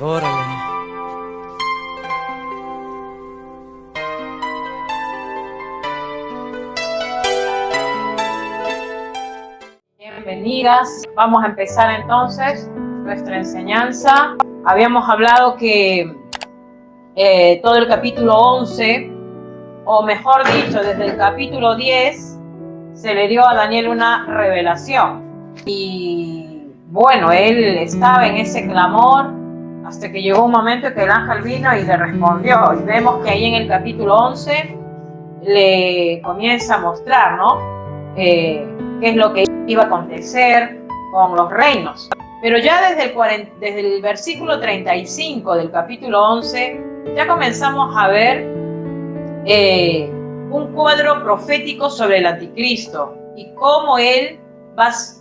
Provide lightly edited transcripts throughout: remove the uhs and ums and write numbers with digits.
Adórale. Bienvenidas. Vamos a empezar entonces nuestra enseñanza. Habíamos hablado que todo el capítulo 11, o mejor dicho, desde el capítulo 10, se le dio a Daniel una revelación. Y bueno, él estaba en ese clamor hasta que llegó un momento en que el ángel vino y le respondió. Y vemos que ahí en el capítulo 11 le comienza a mostrar, ¿no? Qué es lo que iba a acontecer con los reinos. Pero ya desde el versículo 35 del capítulo 11 ya comenzamos a ver un cuadro profético sobre el anticristo y cómo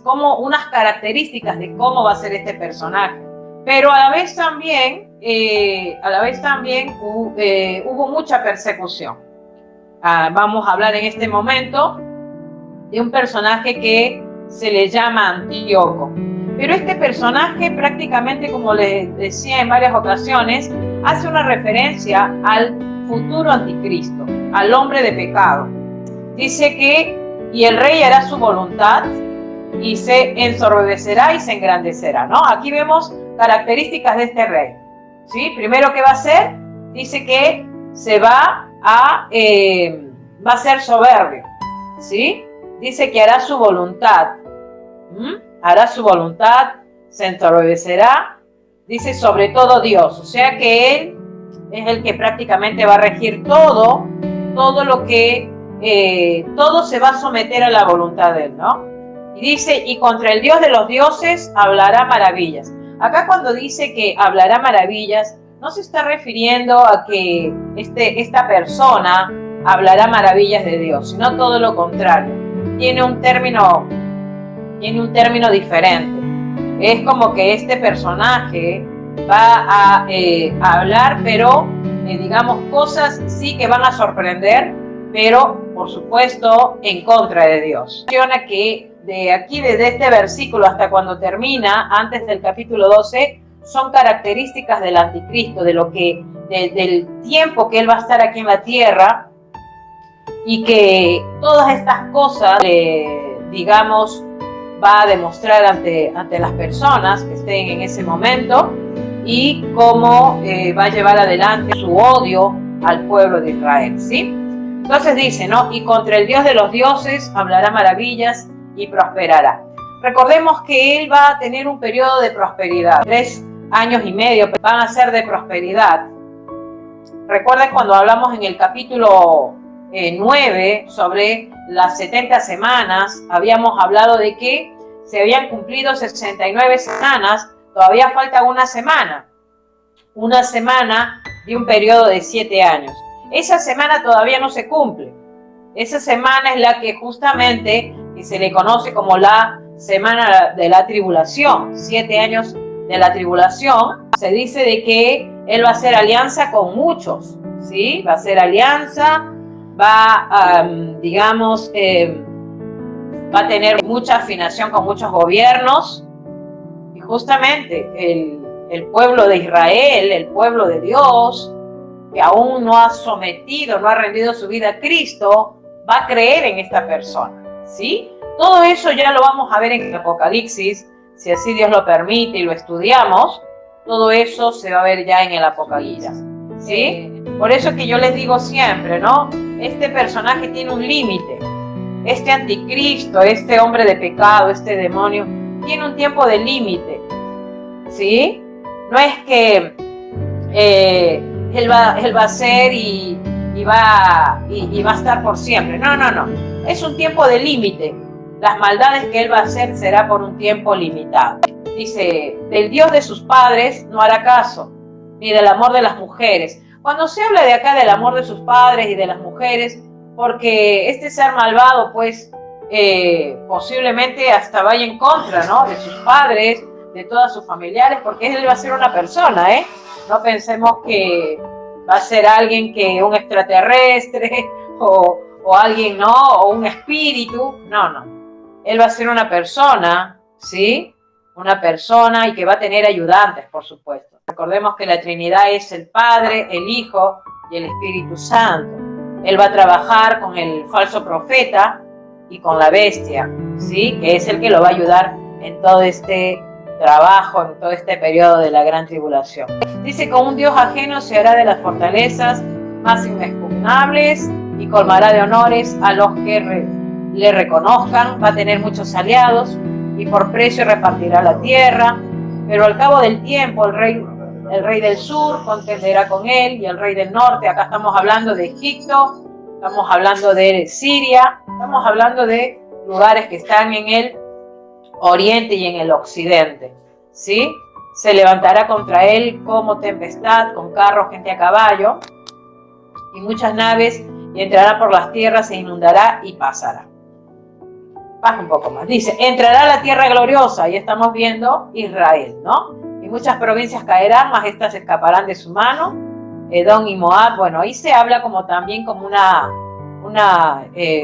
como unas características de cómo va a ser este personaje. Pero a la vez también hubo mucha persecución. Vamos a hablar en este momento de un personaje que se le llama Antíoco. Pero este personaje prácticamente, como les decía en varias ocasiones, hace una referencia al futuro anticristo, al hombre de pecado. Dice que, y el rey hará su voluntad y se ensorbecerá y se engrandecerá, ¿no? Aquí vemos características de este rey, ¿sí? Primero, ¿qué va a hacer? Dice que va a ser soberbio, ¿sí? Dice que hará su voluntad. Hará su voluntad, se ensorbecerá, dice sobre todo Dios, o sea que él es el que prácticamente va a regir todo lo que, todo se va a someter a la voluntad de él, ¿no? Y dice, y contra el Dios de los dioses hablará maravillas. Acá cuando dice que hablará maravillas, no se está refiriendo a que esta persona hablará maravillas de Dios, sino todo lo contrario. Tiene un término diferente. Es como que este personaje va a hablar, pero digamos cosas sí que van a sorprender, pero por supuesto en contra de Dios. Menciona que de aquí, desde este versículo hasta cuando termina, antes del capítulo 12, son características del anticristo, del tiempo que él va a estar aquí en la tierra, y que todas estas cosas, digamos, va a demostrar ante las personas que estén en ese momento, y cómo va a llevar adelante su odio al pueblo de Israel, ¿sí? Entonces dice, ¿no? Y contra el Dios de los dioses hablará maravillas y prosperará. Recordemos que él va a tener un periodo de prosperidad, 3 años y medio van a ser de prosperidad. Recuerden cuando hablamos en el capítulo 9 sobre las 70 semanas, habíamos hablado de que se habían cumplido 69 semanas, todavía falta una semana de un periodo de 7 años. Esa semana todavía no se cumple. Esa semana es la que justamente se le conoce como la semana de la tribulación, 7 años de la tribulación. Se dice de que él va a hacer alianza con muchos, ¿sí? Va a hacer alianza, va a tener mucha afinación con muchos gobiernos, y justamente el pueblo de Israel, el pueblo de Dios, que aún no ha rendido su vida a Cristo, va a creer en esta persona, ¿sí? Todo eso ya lo vamos a ver en el Apocalipsis, si así Dios lo permite y lo estudiamos. Todo eso se va a ver ya en el Apocalipsis, ¿sí? Por eso que yo les digo siempre, ¿no? Este personaje tiene un límite. Este anticristo, este hombre de pecado, este demonio, tiene un tiempo de límite, ¿sí? No es que él va a ser y va a estar por siempre. No. Es un tiempo de límite. Las maldades que él va a hacer será por un tiempo limitado. Dice, del Dios de sus padres no hará caso, ni del amor de las mujeres. Cuando se habla de acá del amor de sus padres y de las mujeres, porque este ser malvado, pues, posiblemente hasta vaya en contra, ¿no? De sus padres, de todas sus familiares, porque él va a ser una persona, ¿eh? No pensemos que va a ser alguien un extraterrestre, o alguien, ¿no? O un espíritu. No. Él va a ser una persona, ¿sí? una persona y que va a tener ayudantes, por supuesto. Recordemos que la Trinidad es el Padre, el Hijo y el Espíritu Santo. Él va a trabajar con el falso profeta y con la bestia, ¿sí? Que es el que lo va a ayudar en todo este trabajo, en todo este periodo de la gran tribulación. Dice: con un Dios ajeno se hará de las fortalezas más inexpugnables y colmará de honores a los que le reconozcan. Va a tener muchos aliados y por precio repartirá la tierra, pero al cabo del tiempo el rey del sur contenderá con él y el rey del norte. Acá estamos hablando de Egipto, estamos hablando de Siria, estamos hablando de lugares que están en el oriente y en el occidente, ¿sí? Se levantará contra él como tempestad, con carros, gente a caballo y muchas naves, y entrará por las tierras, se inundará y pasará. Baja un poco más. Dice: entrará a la tierra gloriosa, y estamos viendo Israel, ¿no? Y muchas provincias caerán, mas estas escaparán de su mano. Edom y Moab. Bueno, ahí se habla como también como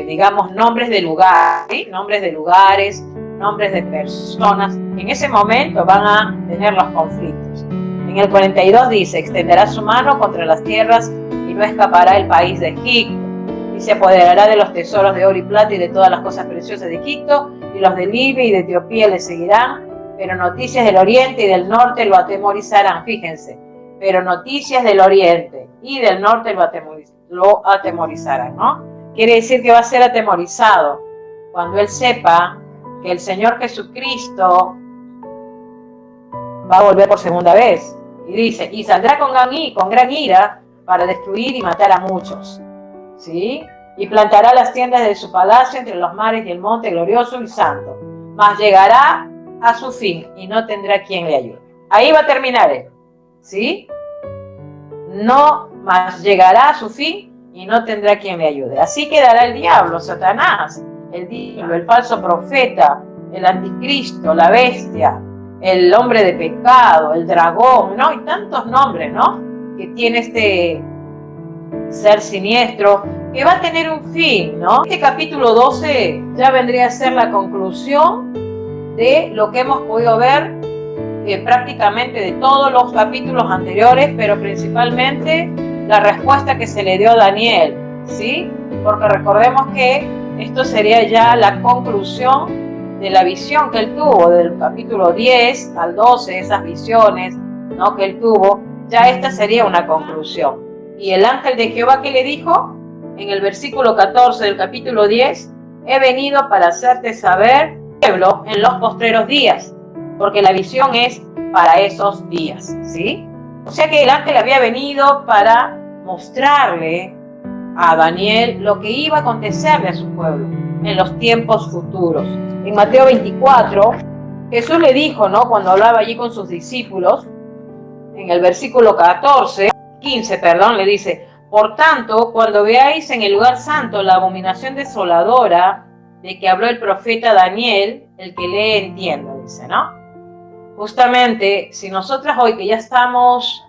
digamos, nombres de lugares, ¿sí? Nombres de lugares, nombres de personas. En ese momento van a tener los conflictos. En el 42 dice: extenderá su mano contra las tierras y no escapará el país de Egipto. Y se apoderará de los tesoros de oro y plata y de todas las cosas preciosas de Egipto, y los de Libia y de Etiopía le seguirán, pero noticias del oriente y del norte lo atemorizarán. Fíjense, pero noticias del oriente y del norte lo atemorizarán, ¿no? Quiere decir que va a ser atemorizado cuando él sepa que el Señor Jesucristo va a volver por segunda vez. Y dice: y saldrá con gran ira para destruir y matar a muchos, ¿sí? Y plantará las tiendas de su palacio entre los mares y el monte glorioso y santo, mas llegará a su fin y no tendrá quien le ayude. Ahí va a terminar él, ¿sí? No, mas llegará a su fin y no tendrá quien le ayude. Así quedará el diablo, Satanás, el diablo, el falso profeta, el anticristo, la bestia, el hombre de pecado, el dragón, ¿no? Y tantos nombres, ¿no? Que tiene este ser siniestro, que va a tener un fin, ¿no? Este capítulo 12 ya vendría a ser la conclusión de lo que hemos podido ver prácticamente de todos los capítulos anteriores, pero principalmente la respuesta que se le dio a Daniel, ¿sí? Porque recordemos que esto sería ya la conclusión de la visión que él tuvo, del capítulo 10 al 12, esas visiones, ¿no?, que él tuvo. Ya esta sería una conclusión. Y el ángel de Jehová, ¿qué le dijo? En el versículo 14 del capítulo 10: he venido para hacerte saber, pueblo, en los postreros días, porque la visión es para esos días, ¿sí? O sea que el ángel había venido para mostrarle a Daniel lo que iba a acontecerle a su pueblo en los tiempos futuros. En Mateo 24, Jesús le dijo, ¿no?, cuando hablaba allí con sus discípulos, en el versículo 15, le dice: por tanto, cuando veáis en el lugar santo la abominación desoladora de que habló el profeta Daniel, el que lee entienda, dice, ¿no? Justamente, si nosotras hoy que ya estamos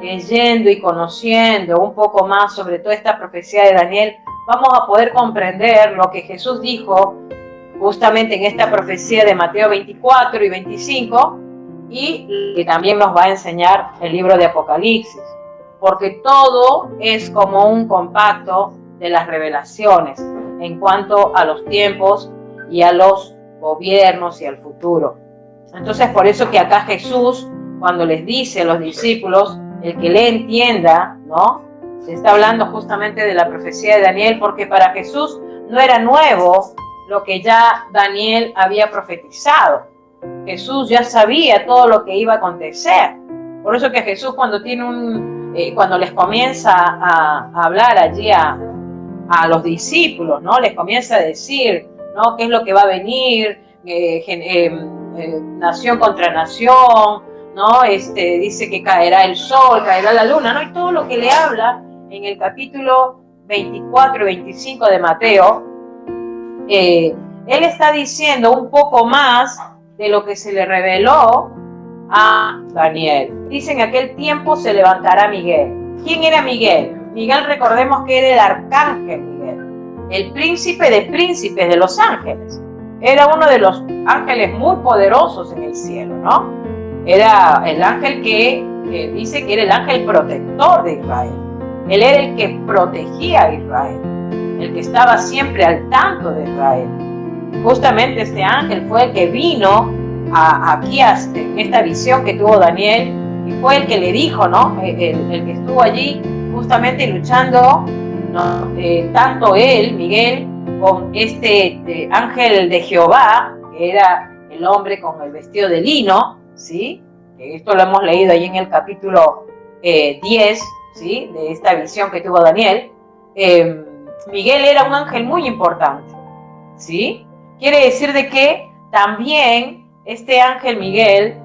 leyendo y conociendo un poco más sobre toda esta profecía de Daniel, vamos a poder comprender lo que Jesús dijo justamente en esta profecía de Mateo 24 y 25, y que también nos va a enseñar el libro de Apocalipsis, porque todo es como un compacto de las revelaciones en cuanto a los tiempos y a los gobiernos y al futuro. Entonces, por eso que acá Jesús, cuando les dice a los discípulos, el que le entienda, ¿no?, se está hablando justamente de la profecía de Daniel, porque para Jesús no era nuevo lo que ya Daniel había profetizado. Jesús ya sabía todo lo que iba a acontecer. Por eso que Jesús, cuando cuando les comienza a hablar allí a los discípulos, ¿no?, les comienza a decir, ¿no?, qué es lo que va a venir, nación contra nación, ¿no? Dice que caerá el sol, caerá la luna, ¿no? Y todo lo que le habla en el capítulo 24 y 25 de Mateo, él está diciendo un poco más de lo que se le reveló a Daniel. Dice: en aquel tiempo se levantará Miguel. ¿Quién era Miguel? Miguel, recordemos que era el arcángel Miguel, el príncipe de príncipes de los ángeles. era uno de los ángeles muy poderosos en el cielo, ¿no? Era el ángel que dice que era el ángel protector de Israel. Él era el que protegía a Israel, el que estaba siempre al tanto de Israel. Justamente este ángel fue el que vino aquí en esta visión que tuvo Daniel, y fue el que le dijo, ¿no? El que estuvo allí justamente luchando, ¿no? Tanto él, Miguel, con este ángel de Jehová, que era el hombre con el vestido de lino, ¿sí? Esto lo hemos leído ahí en el capítulo 10, ¿sí? De esta visión que tuvo Daniel. Miguel era un ángel muy importante, ¿sí? Quiere decir de que también este ángel Miguel,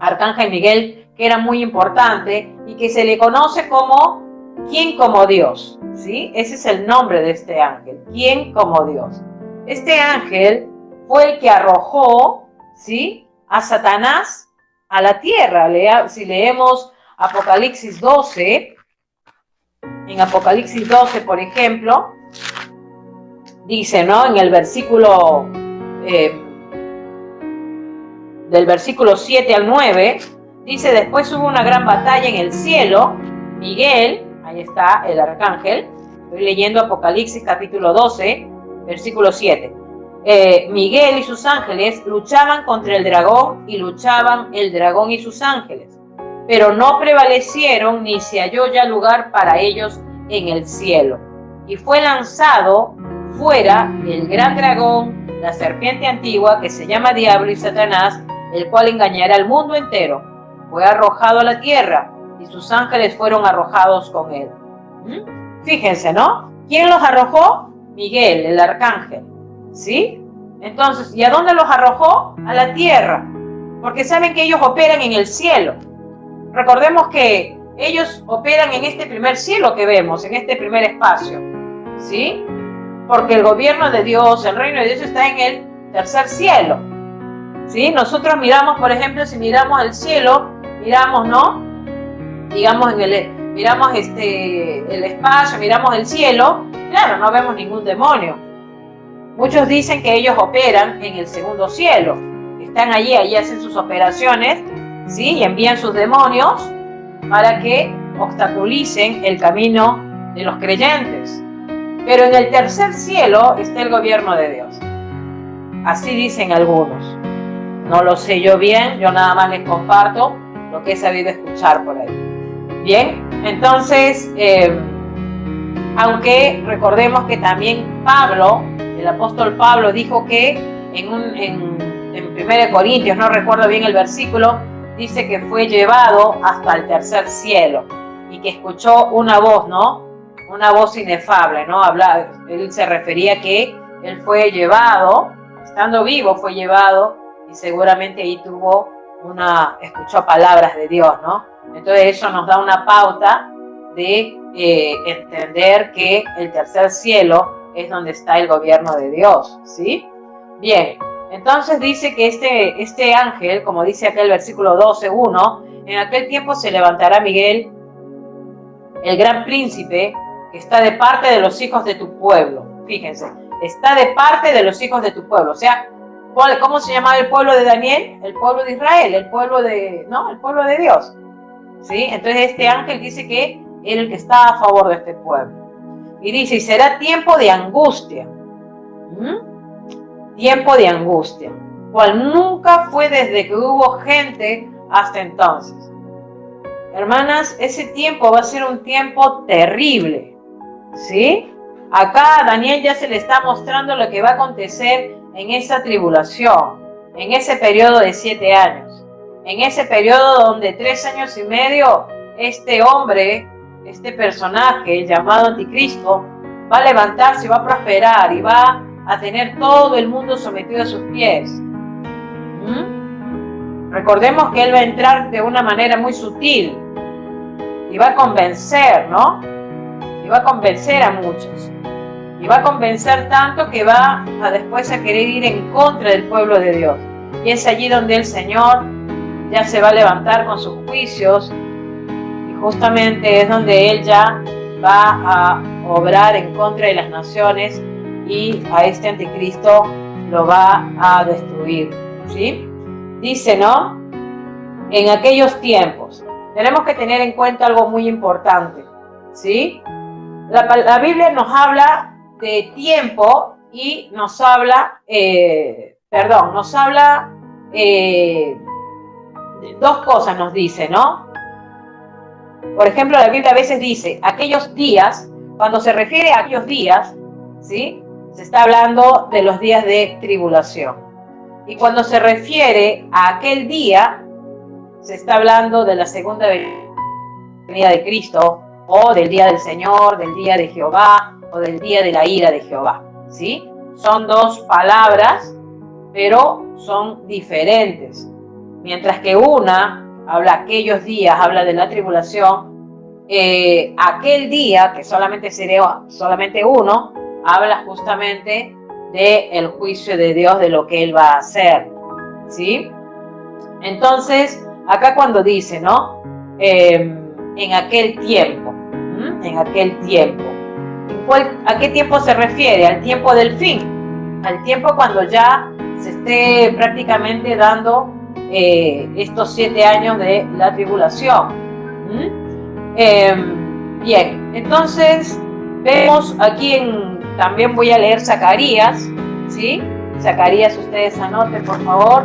arcángel Miguel, que era muy importante y que se le conoce como ¿quién como Dios? ¿Sí? Ese es el nombre de este ángel, ¿quién como Dios? Este ángel fue el que arrojó, ¿sí?, a Satanás a la tierra. Si leemos Apocalipsis 12, en Apocalipsis 12, por ejemplo, dice, ¿no?, en el versículo del versículo 7 al 9, dice: después hubo una gran batalla en el cielo. Miguel, ahí está el arcángel, estoy leyendo Apocalipsis capítulo 12, versículo 7. Miguel y sus ángeles luchaban contra el dragón, y luchaban el dragón y sus ángeles, pero no prevalecieron, ni se halló ya lugar para ellos en el cielo. Y fue lanzado fuera el gran dragón, la serpiente antigua, que se llama Diablo y Satanás, el cual engañará al mundo entero. Fue arrojado a la tierra, y sus ángeles fueron arrojados con él. Fíjense, ¿no? ¿Quién los arrojó? Miguel, el arcángel, ¿sí? Entonces, ¿y a dónde los arrojó? A la tierra, porque saben que ellos operan en el cielo. Recordemos que ellos operan en este primer cielo que vemos, en este primer espacio, ¿sí? Porque el gobierno de Dios, el reino de Dios, está en el tercer cielo, ¿sí? Nosotros miramos, por ejemplo, si miramos el cielo, miramos, ¿no?, digamos, miramos el espacio, miramos el cielo, claro, no vemos ningún demonio. Muchos dicen que ellos operan en el segundo cielo, están allí hacen sus operaciones, ¿sí?, y envían sus demonios para que obstaculicen el camino de los creyentes. Pero en el tercer cielo está el gobierno de Dios. Así dicen algunos. No lo sé yo bien, yo nada más les comparto lo que he sabido escuchar por ahí. Bien, entonces, aunque recordemos que también Pablo, el apóstol Pablo, dijo que en 1 Corintios, no recuerdo bien el versículo, dice que fue llevado hasta el tercer cielo y que escuchó una voz, ¿no? Una voz inefable, ¿no? Él se refería a que él fue llevado, estando vivo fue llevado, y seguramente ahí escuchó palabras de Dios, ¿no? Entonces eso nos da una pauta de entender que el tercer cielo es donde está el gobierno de Dios, ¿sí? Bien, entonces dice que este ángel, como dice acá el versículo 12:1, en aquel tiempo se levantará Miguel, el gran príncipe, que está de parte de los hijos de tu pueblo. Fíjense, está de parte de los hijos de tu pueblo. O sea, ¿cómo se llamaba el pueblo de Daniel? El pueblo de Israel, el pueblo de Dios, ¿sí? Entonces este ángel dice que era el que está a favor de este pueblo. Y dice: y será tiempo de angustia. Tiempo de angustia, cual nunca fue desde que hubo gente hasta entonces. Hermanas, ese tiempo va a ser un tiempo terrible, ¿sí? Acá a Daniel ya se le está mostrando lo que va a acontecer en esa tribulación, en ese periodo de 7 años, en ese periodo donde 3 años y medio este hombre, este personaje llamado Anticristo, va a levantarse y va a prosperar y va a tener todo el mundo sometido a sus pies. Recordemos que él va a entrar de una manera muy sutil y va a convencer, ¿no? Y va a convencer a muchos. Y va a convencer tanto que va a después a querer ir en contra del pueblo de Dios. Y es allí donde el Señor ya se va a levantar con sus juicios, y justamente es donde Él ya va a obrar en contra de las naciones, y a este anticristo lo va a destruir, ¿sí? Dice, ¿no? En aquellos tiempos. Tenemos que tener en cuenta algo muy importante, ¿sí? La Biblia nos habla de tiempo y nos habla, dos cosas nos dice, ¿no? Por ejemplo, la Biblia a veces dice, aquellos días, cuando se refiere a aquellos días, ¿sí? Se está hablando de los días de tribulación. Y cuando se refiere a aquel día, se está hablando de la segunda venida de Cristo, o del día del Señor, del día de Jehová, o del día de la ira de Jehová, ¿sí? Son dos palabras, pero son diferentes. Mientras que una habla aquellos días, habla de la tribulación, aquel día, que solamente sería solamente uno, habla justamente del juicio de Dios, de lo que Él va a hacer, ¿sí? Entonces, acá cuando dice, ¿no? En aquel tiempo, en aquel tiempo. ¿A qué tiempo se refiere? Al tiempo del fin, al tiempo cuando ya se esté prácticamente dando estos 7 años de la tribulación. Bien, entonces vemos aquí también voy a leer Zacarías, ¿sí? Zacarías, ustedes anoten por favor,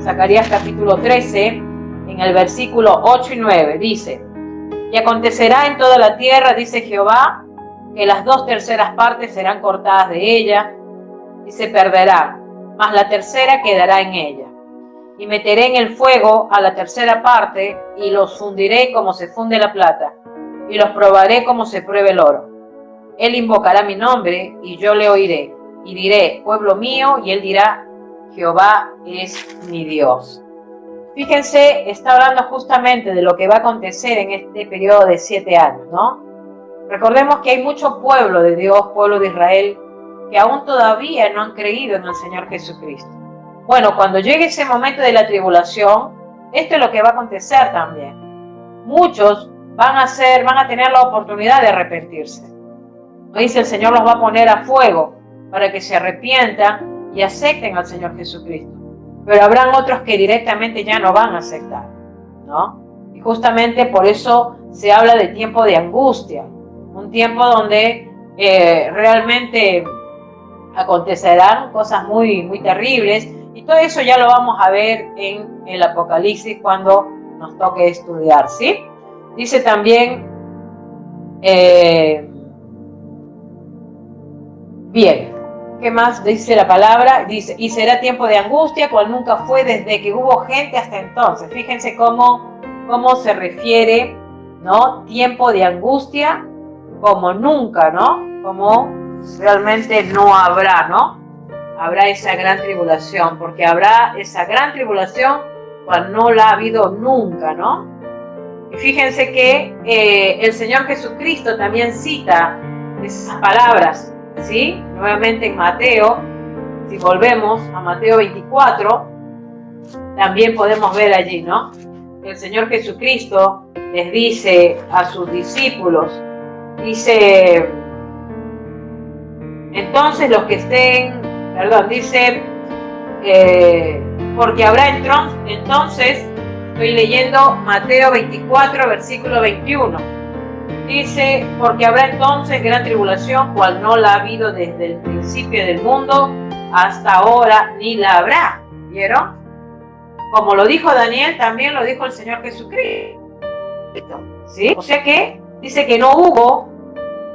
Zacarías capítulo 13, en el versículo 8 y 9, dice: y acontecerá en toda la tierra, dice Jehová, que las 2/3 partes serán cortadas de ella y se perderán, mas la tercera quedará en ella. Y meteré en el fuego a la 3/4 parte y los fundiré como se funde la plata y los probaré como se pruebe el oro. Él invocará mi nombre y yo le oiré y diré, pueblo mío, y él dirá, Jehová es mi Dios. Fíjense, está hablando justamente de lo que va a acontecer en este periodo de 7 años, ¿no? Recordemos que hay mucho pueblo de Dios, pueblo de Israel, que aún todavía no han creído en el Señor Jesucristo. Bueno, cuando llegue ese momento de la tribulación, esto es lo que va a acontecer también. Muchos van a tener la oportunidad de arrepentirse. Dice, el Señor los va a poner a fuego para que se arrepientan y acepten al Señor Jesucristo. Pero habrán otros que directamente ya no van a aceptar, ¿no? Y justamente por eso se habla de tiempo de angustia, un tiempo donde realmente acontecerán cosas muy, muy terribles, y todo eso ya lo vamos a ver en el Apocalipsis cuando nos toque estudiar, ¿sí? Dice también, bien, ¿qué más dice la palabra? Dice, y será tiempo de angustia, cual nunca fue desde que hubo gente hasta entonces. Fíjense cómo se refiere, ¿no? Tiempo de angustia, como nunca, ¿no? Como realmente no habrá, ¿no? Habrá esa gran tribulación, porque habrá esa gran tribulación cual no la ha habido nunca, ¿no? Y fíjense que el Señor Jesucristo también cita esas palabras, ¿sí? Nuevamente en Mateo, si volvemos a Mateo 24, también podemos ver allí, ¿no? El Señor Jesucristo les dice a sus discípulos, dice, entonces los que estén, dice, porque habrá entonces, estoy leyendo Mateo 24, versículo 21, dice, porque habrá entonces gran tribulación, cual no la ha habido desde el principio del mundo hasta ahora, ni la habrá, ¿vieron? Como lo dijo Daniel, también lo dijo el Señor Jesucristo, ¿sí? O sea que dice que no hubo,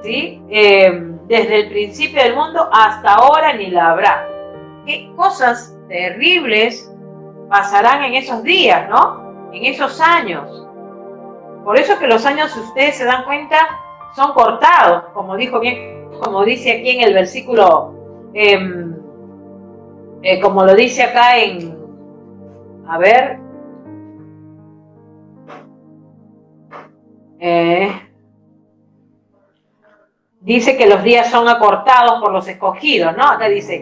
¿sí? Desde el principio del mundo hasta ahora ni la habrá. Qué cosas terribles pasarán en esos días, ¿no? En esos años. Por eso que los años, si ustedes se dan cuenta, son cortados, como dice aquí en el versículo, como lo dice acá en, a ver, dice que los días son acortados por los escogidos, ¿no? Acá dice,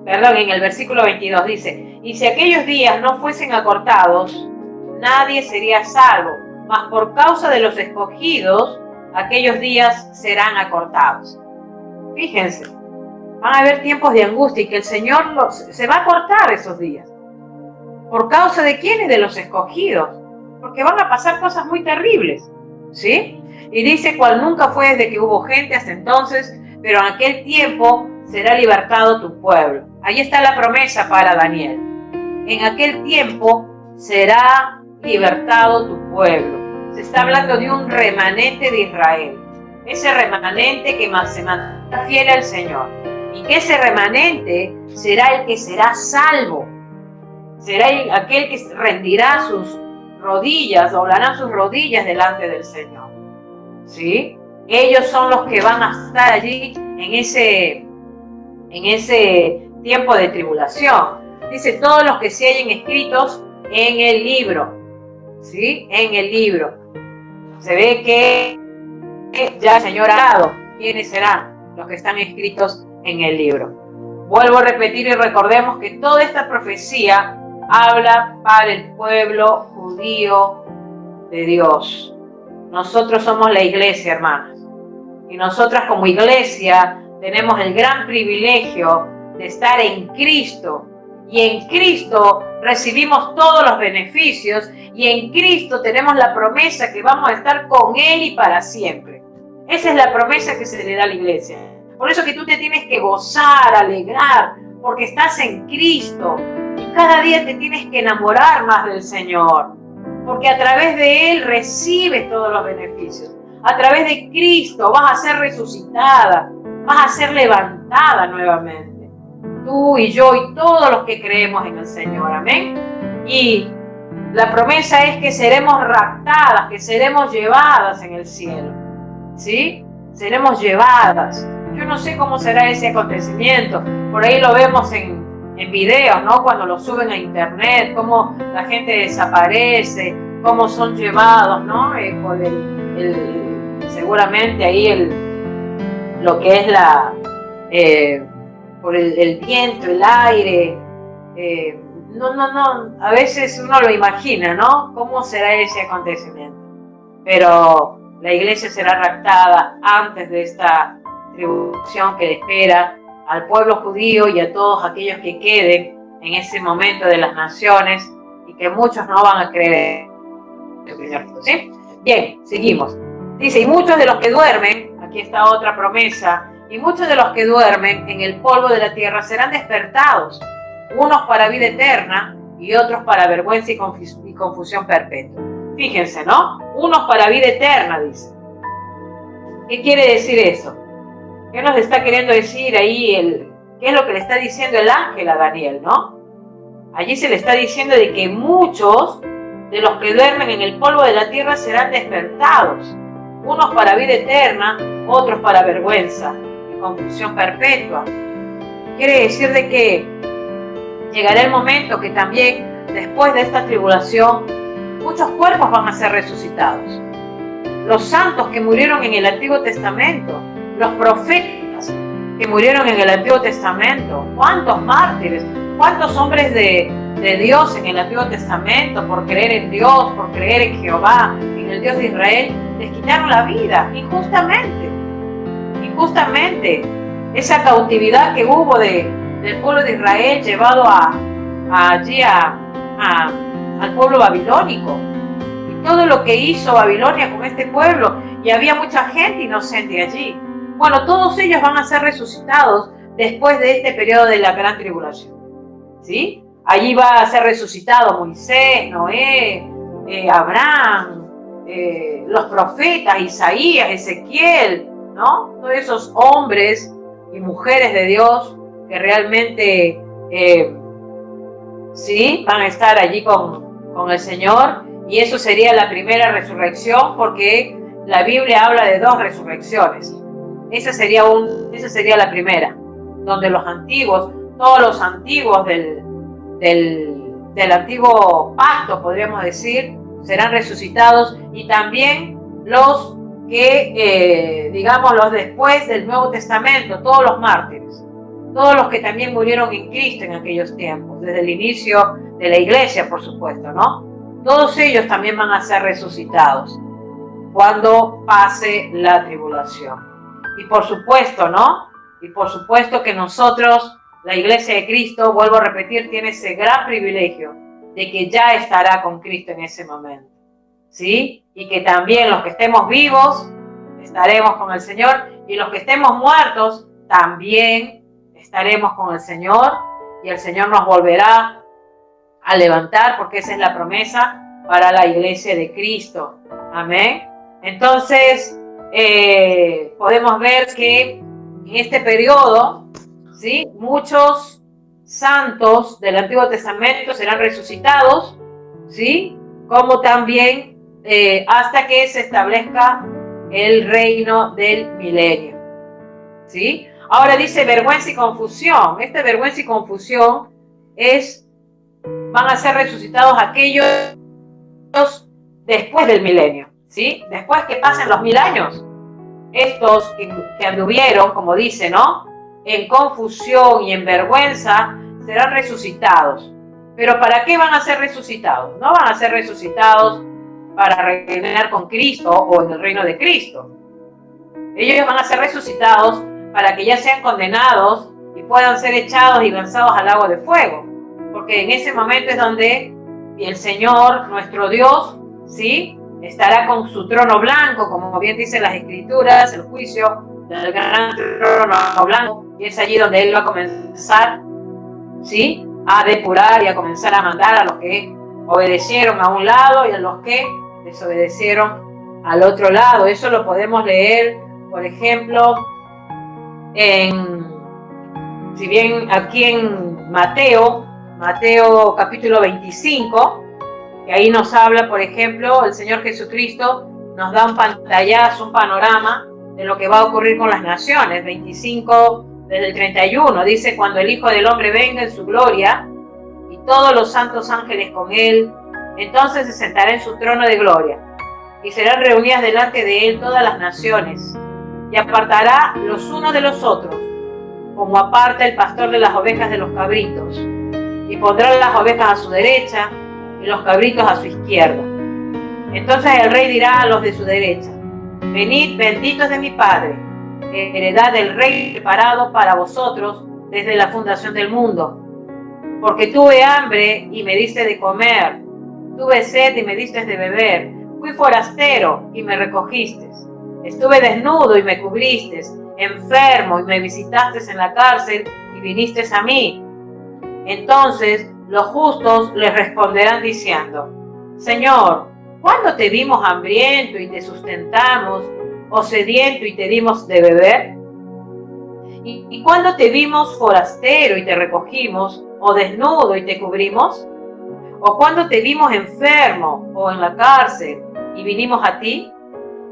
en el versículo 22 dice, y si aquellos días no fuesen acortados, nadie sería salvo, mas por causa de los escogidos, aquellos días serán acortados. Fíjense, Van a haber tiempos de angustia y que el Señor se va a cortar esos días. ¿Por causa de quiénes? De los escogidos. Porque van a pasar cosas muy terribles, ¿sí? Y dice, cual nunca fue desde que hubo gente hasta entonces, pero en aquel tiempo será libertado tu pueblo. Ahí está la promesa para Daniel. En aquel tiempo será libertado tu pueblo. Se está hablando de un remanente de Israel. Ese remanente que se mantendrá fiel al Señor. Y que ese remanente será el que será salvo. Será aquel que rendirá sus rodillas, doblarán sus rodillas delante del Señor. ¿Sí? Ellos son los que van a estar allí en ese tiempo de tribulación. Dice, todos los que se hallen escritos en el libro. ¿Sí? En el libro. Se ve que ya el Señor ha dado. ¿Quiénes serán los que están escritos en el libro? Vuelvo a repetir y recordemos que toda esta profecía habla para el pueblo judío de Dios. Nosotros somos la iglesia, hermanas. Y nosotras como iglesia tenemos el gran privilegio de estar en Cristo. Y en Cristo recibimos todos los beneficios. Y en Cristo tenemos la promesa que vamos a estar con Él y para siempre. Esa es la promesa que se le da a la iglesia. Por eso que tú te tienes que gozar, alegrar, porque estás en Cristo. Y cada día te tienes que enamorar más del Señor. Porque a través de Él recibes todos los beneficios. A través de Cristo vas a ser resucitada, vas a ser levantada nuevamente. Tú y yo y todos los que creemos en el Señor. Amén. Y la promesa es que seremos raptadas, que seremos llevadas en el cielo. ¿Sí? Seremos llevadas. Yo no sé cómo será ese acontecimiento. Por ahí lo vemos en videos, ¿no? Cuando lo suben a internet, cómo la gente desaparece, cómo son llevados, ¿no? Por seguramente ahí lo que es por el viento, el aire. No, a veces uno lo imagina, ¿no? ¿Cómo será ese acontecimiento? Pero la iglesia será raptada antes de esta tribulación que le espera al pueblo judío y a todos aquellos que queden en ese momento de las naciones y que muchos no van a creer. ¿Sí? Bien, seguimos. Dice, y muchos de los que duermen, aquí está otra promesa, y muchos de los que duermen en el polvo de la tierra serán despertados, unos para vida eterna y otros para vergüenza y confusión perpetua. Fíjense, ¿no? Unos para vida eterna, dice. ¿Qué quiere decir eso? ¿Qué nos está queriendo decir ahí? ¿Qué es lo que le está diciendo el ángel a Daniel, no? Allí se le está diciendo de que muchos de los que duermen en el polvo de la tierra serán despertados. Unos para vida eterna, otros para vergüenza y confusión perpetua. Quiere decir de que llegará el momento que también, después de esta tribulación, muchos cuerpos van a ser resucitados. Los santos que murieron en el Antiguo Testamento, los profetas que murieron en el Antiguo Testamento, cuántos mártires, cuántos hombres de Dios en el Antiguo Testamento por creer en Dios, por creer en Jehová, en el Dios de Israel, les quitaron la vida injustamente. Esa cautividad que hubo del pueblo de Israel llevado allí al pueblo babilónico. Y todo lo que hizo Babilonia con este pueblo, y había mucha gente inocente allí. Bueno, todos ellos van a ser resucitados después de este periodo de la gran tribulación. ¿Sí? Allí va a ser resucitado Moisés, Noé, Abraham, los profetas, Isaías, Ezequiel, ¿no? Todos esos hombres y mujeres de Dios que realmente sí, van a estar allí con el Señor, y eso sería la primera resurrección, porque la Biblia habla de 2 resurrecciones. Esa sería la primera, donde los antiguos, todos los antiguos del antiguo pacto, podríamos decir, serán resucitados, y también los que, los después del Nuevo Testamento, todos los mártires, todos los que también murieron en Cristo en aquellos tiempos, desde el inicio de la iglesia, por supuesto, ¿no? Todos ellos también van a ser resucitados cuando pase la tribulación. Y por supuesto, ¿no? Y por supuesto que nosotros, la Iglesia de Cristo, vuelvo a repetir, tiene ese gran privilegio de que ya estará con Cristo en ese momento, ¿sí? Y que también los que estemos vivos estaremos con el Señor, y los que estemos muertos también estaremos con el Señor, y el Señor nos volverá a levantar, porque esa es la promesa para la Iglesia de Cristo. Amén. Entonces, podemos ver que en este periodo, ¿sí?, muchos santos del Antiguo Testamento serán resucitados, ¿sí?, como también hasta que se establezca el reino del milenio, ¿sí? Ahora dice vergüenza y confusión. Esta vergüenza y confusión van a ser resucitados aquellos después del milenio, ¿sí? Después que pasen los 1000 años. Estos que anduvieron, como dice, ¿no?, en confusión y en vergüenza, serán resucitados. ¿Pero para qué van a ser resucitados? No van a ser resucitados para reinar con Cristo o en el reino de Cristo. Ellos van a ser resucitados para que ya sean condenados y puedan ser echados y lanzados al lago de fuego. Porque en ese momento es donde el Señor, nuestro Dios, ¿sí?, estará con su trono blanco, como bien dicen las Escrituras, el juicio del gran trono blanco, y es allí donde Él va a comenzar, ¿sí?, a depurar y a comenzar a mandar a los que obedecieron a un lado y a los que desobedecieron al otro lado. Eso lo podemos leer, por ejemplo, si bien aquí en Mateo capítulo 25, que ahí nos habla, por ejemplo, el Señor Jesucristo nos da un pantallazo, un panorama de lo que va a ocurrir con las naciones. 25, desde el 31, dice: cuando el Hijo del Hombre venga en su gloria y todos los santos ángeles con él, entonces se sentará en su trono de gloria y serán reunidas delante de él todas las naciones, y apartará los unos de los otros, como aparta el pastor de las ovejas de los cabritos, y pondrá las ovejas a su derecha y los cabritos a su izquierda. Entonces el rey dirá a los de su derecha: venid, benditos de mi Padre, heredad del reino preparado para vosotros desde la fundación del mundo. Porque tuve hambre y me diste de comer, tuve sed y me diste de beber, fui forastero y me recogiste, estuve desnudo y me cubriste, enfermo y me visitaste en la cárcel y viniste a mí. Entonces los justos les responderán diciendo: Señor, ¿cuándo te vimos hambriento y te sustentamos, o sediento y te dimos de beber? ¿Y cuándo te vimos forastero y te recogimos, o desnudo y te cubrimos? ¿O cuándo te vimos enfermo o en la cárcel y vinimos a ti?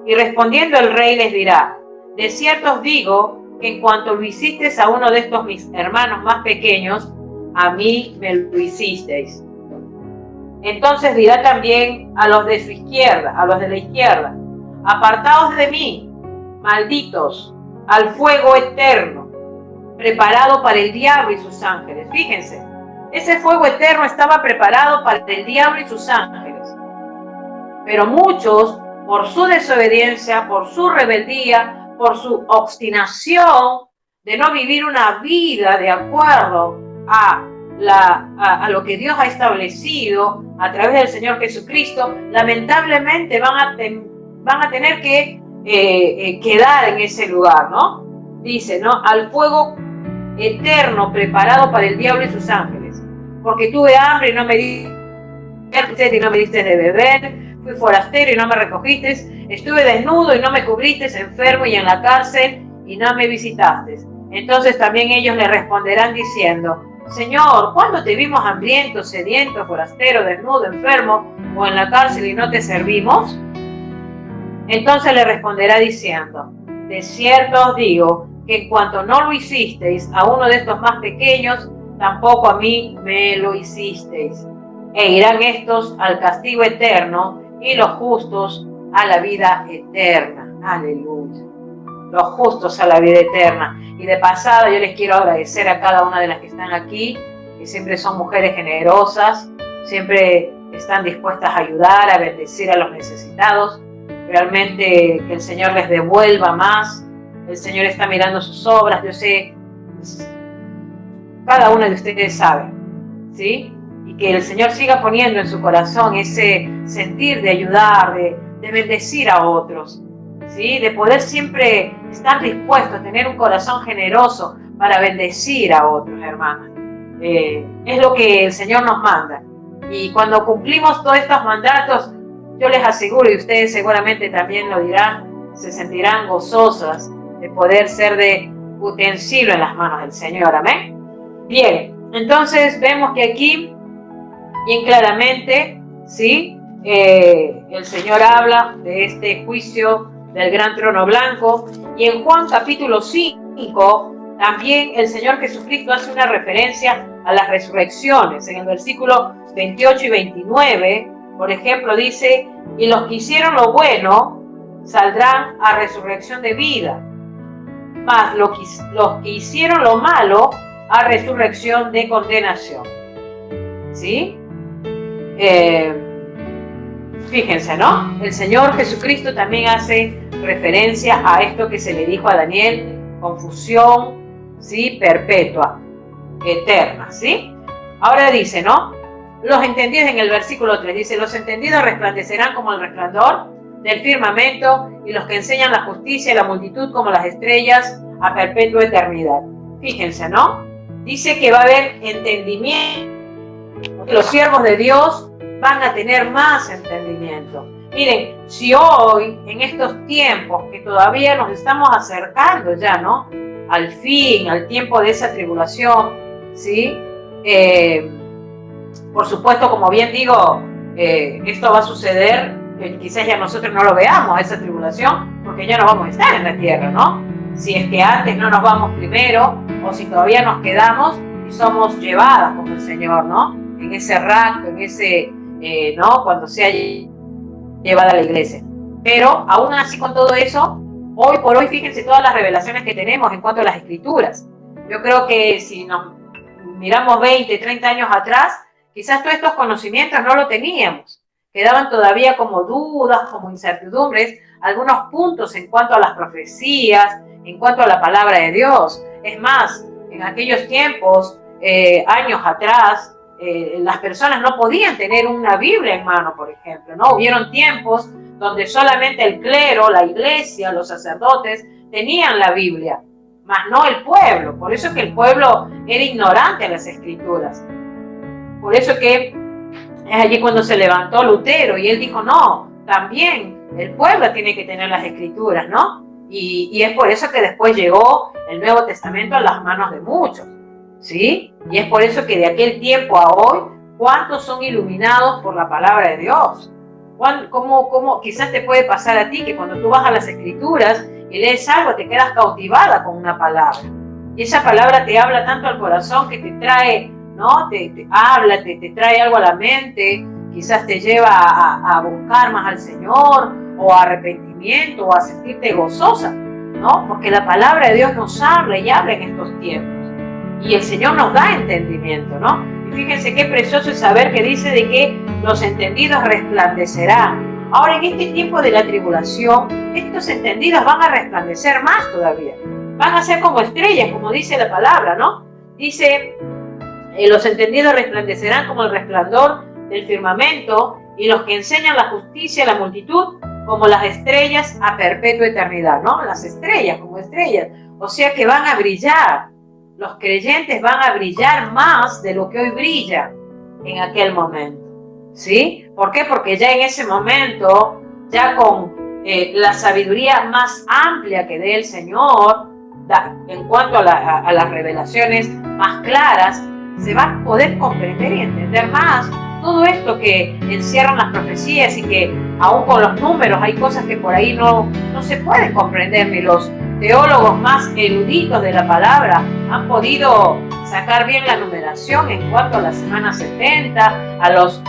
Y respondiendo el rey les dirá: de cierto os digo que en cuanto lo hicisteis a uno de estos mis hermanos más pequeños, a mí me lo hicisteis. Entonces dirá también a los de su izquierda, a los de la izquierda: apartaos de mí, malditos, al fuego eterno, preparado para el diablo y sus ángeles. Fíjense, ese fuego eterno estaba preparado para el diablo y sus ángeles. Pero muchos, por su desobediencia, por su rebeldía, por su obstinación de no vivir una vida de acuerdo a lo que Dios ha establecido a través del Señor Jesucristo, lamentablemente van a tener que quedar en ese lugar, ¿no? Dice, ¿no? Al fuego eterno preparado para el diablo y sus ángeles. Porque tuve hambre y no me diste de beber, fui forastero y no me recogiste, estuve desnudo y no me cubriste, enfermo y en la cárcel y no me visitaste. Entonces también ellos le responderán diciendo: Señor, ¿cuándo te vimos hambriento, sediento, forastero, desnudo, enfermo o en la cárcel y no te servimos? Entonces le responderá diciendo: de cierto os digo que en cuanto no lo hicisteis a uno de estos más pequeños, tampoco a mí me lo hicisteis. E irán estos al castigo eterno y los justos a la vida eterna. Aleluya. Los justos a la vida eterna. Y de pasada yo les quiero agradecer a cada una de las que están aquí, que siempre son mujeres generosas, siempre están dispuestas a ayudar, a bendecir a los necesitados. Realmente que el Señor les devuelva más el Señor está mirando sus obras, yo sé, cada uno de ustedes sabe, ¿sí? Y que el Señor siga poniendo en su corazón ese sentir de ayudar, de bendecir a otros, ¿sí? De poder siempre estar dispuesto a tener un corazón generoso para bendecir a otros, hermanos. Es lo que el Señor nos manda. Y cuando cumplimos todos estos mandatos, yo les aseguro, y ustedes seguramente también lo dirán, se sentirán gozosas de poder ser de utensilio en las manos del Señor. Amén. Bien, entonces vemos que aquí, bien claramente, ¿sí? El Señor habla de este juicio del gran trono blanco. Y en Juan capítulo 5, también el Señor Jesucristo hace una referencia a las resurrecciones. En el versículo 28 y 29, por ejemplo, dice: y los que hicieron lo bueno saldrán a resurrección de vida, mas los que hicieron lo malo a resurrección de condenación. ¿Sí? Fíjense, ¿no? El Señor Jesucristo también hace referencia a esto que se le dijo a Daniel: confusión, ¿sí? Perpetua, eterna, ¿sí? Ahora dice, ¿no? Los entendidos, en el versículo 3 dice: los entendidos resplandecerán como el resplandor del firmamento, y los que enseñan la justicia y la multitud como las estrellas a perpetua eternidad. Fíjense, ¿no? Dice que va a haber entendimiento. Los siervos de Dios van a tener más entendimiento. Miren, si hoy, en estos tiempos que todavía nos estamos acercando ya, ¿no? Al fin, al tiempo de esa tribulación, ¿sí? Por supuesto, como bien digo, esto va a suceder, quizás ya nosotros no lo veamos, esa tribulación, porque ya no vamos a estar en la tierra, ¿no? Si es que antes no nos vamos primero, o si todavía nos quedamos y somos llevadas como el Señor, ¿no? En ese rapto, en ese, ¿no? Cuando sea llevada a la iglesia. Pero aún así, con todo eso, hoy por hoy, fíjense todas las revelaciones que tenemos en cuanto a las escrituras. Yo creo que si nos miramos 20, 30 años atrás, quizás todos estos conocimientos no lo teníamos. Quedaban todavía como dudas, como incertidumbres, algunos puntos en cuanto a las profecías, en cuanto a la palabra de Dios. Es más, en aquellos tiempos, años atrás, las personas no podían tener una Biblia en mano, por ejemplo, ¿no? Hubieron tiempos donde solamente el clero, la iglesia, los sacerdotes tenían la Biblia, mas no el pueblo. Por eso que el pueblo era ignorante de las escrituras. Por eso que es allí cuando se levantó Lutero y él dijo: no, también el pueblo tiene que tener las escrituras, ¿no? Y es por eso que después llegó el Nuevo Testamento a las manos de muchos, ¿sí? Y es por eso que de aquel tiempo a hoy, ¿cuántos son iluminados por la palabra de Dios? ¿Cómo quizás te puede pasar a ti que cuando tú vas a las escrituras y lees algo, te quedas cautivada con una palabra? Y esa palabra te habla tanto al corazón que te trae, ¿no? Te habla, te trae algo a la mente, quizás te lleva a buscar más al Señor, o a arrepentimiento, o a sentirte gozosa, ¿no? Porque la palabra de Dios nos habla y habla en estos tiempos. Y el Señor nos da entendimiento, ¿no? Y fíjense qué precioso es saber que dice de que los entendidos resplandecerán. Ahora, en este tiempo de la tribulación, estos entendidos van a resplandecer más todavía. Van a ser como estrellas, como dice la palabra, ¿no? Dice: los entendidos resplandecerán como el resplandor del firmamento, y los que enseñan la justicia a la multitud como las estrellas a perpetua eternidad, ¿no? Las estrellas, como estrellas. O sea que van a brillar. Los creyentes van a brillar más de lo que hoy brilla en aquel momento, ¿sí? ¿Por qué? Porque ya en ese momento, ya con la sabiduría más amplia que dé el Señor, en cuanto a las revelaciones más claras, se va a poder comprender y entender más todo esto que encierran las profecías, y que aún con los números hay cosas que por ahí no se pueden comprender, ni los teólogos más eruditos de la palabra han podido sacar bien la numeración en cuanto a la semana 70, a los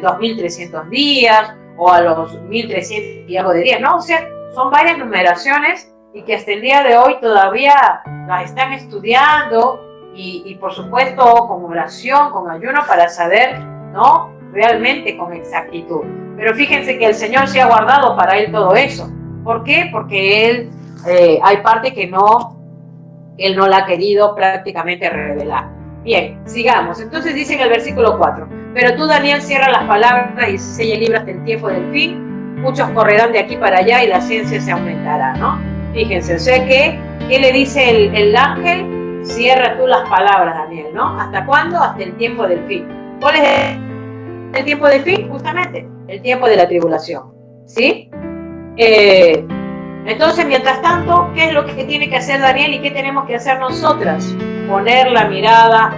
2300 días o a los 1300 y algo de días, ¿no? O sea, son varias numeraciones y que hasta el día de hoy todavía las están estudiando, y por supuesto con oración, con ayuno, para saber, ¿no? Realmente con exactitud. Pero fíjense que el Señor se ha guardado para Él todo eso. ¿Por qué? Porque Él hay parte que él no la ha querido prácticamente revelar. Bien, sigamos. Entonces dice en el versículo 4, pero tú, Daniel, cierra las palabras y sella el libro hasta el tiempo del fin. Muchos correrán de aquí para allá y la ciencia se aumentará, ¿no? Fíjense, o sea que, ¿qué le dice el ángel? Cierra tú las palabras, Daniel, ¿no? ¿Hasta cuándo? Hasta el tiempo del fin. ¿Cuál es el tiempo del fin? Justamente, el tiempo de la tribulación, ¿sí? Entonces, mientras tanto, ¿qué es lo que tiene que hacer Daniel y qué tenemos que hacer nosotras? Poner la mirada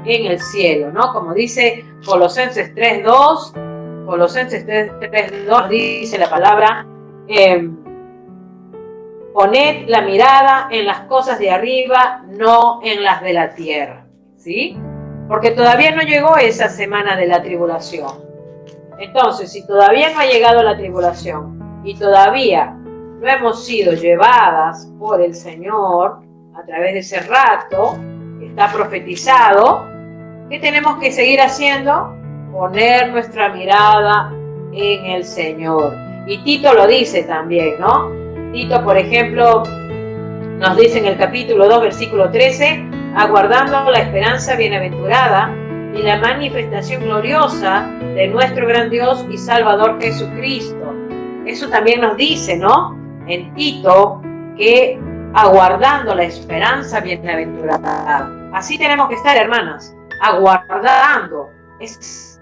en el cielo, ¿no? Como dice Colosenses 3:2, Colosenses 3:2 dice la palabra, poned la mirada en las cosas de arriba, no en las de la tierra, ¿sí? Porque todavía no llegó esa semana de la tribulación. Entonces, si todavía no ha llegado la tribulación y todavía no hemos sido llevadas por el Señor a través de ese rapto que está profetizado, ¿qué tenemos que seguir haciendo? Poner nuestra mirada en el Señor. Y Tito lo dice también, ¿no? Tito, por ejemplo, nos dice en el capítulo 2, versículo 13, aguardando la esperanza bienaventurada y la manifestación gloriosa de nuestro gran Dios y Salvador Jesucristo. Eso también nos dice, ¿no? En Tito, que aguardando la esperanza bienaventurada. Así tenemos que estar, hermanas, aguardando esa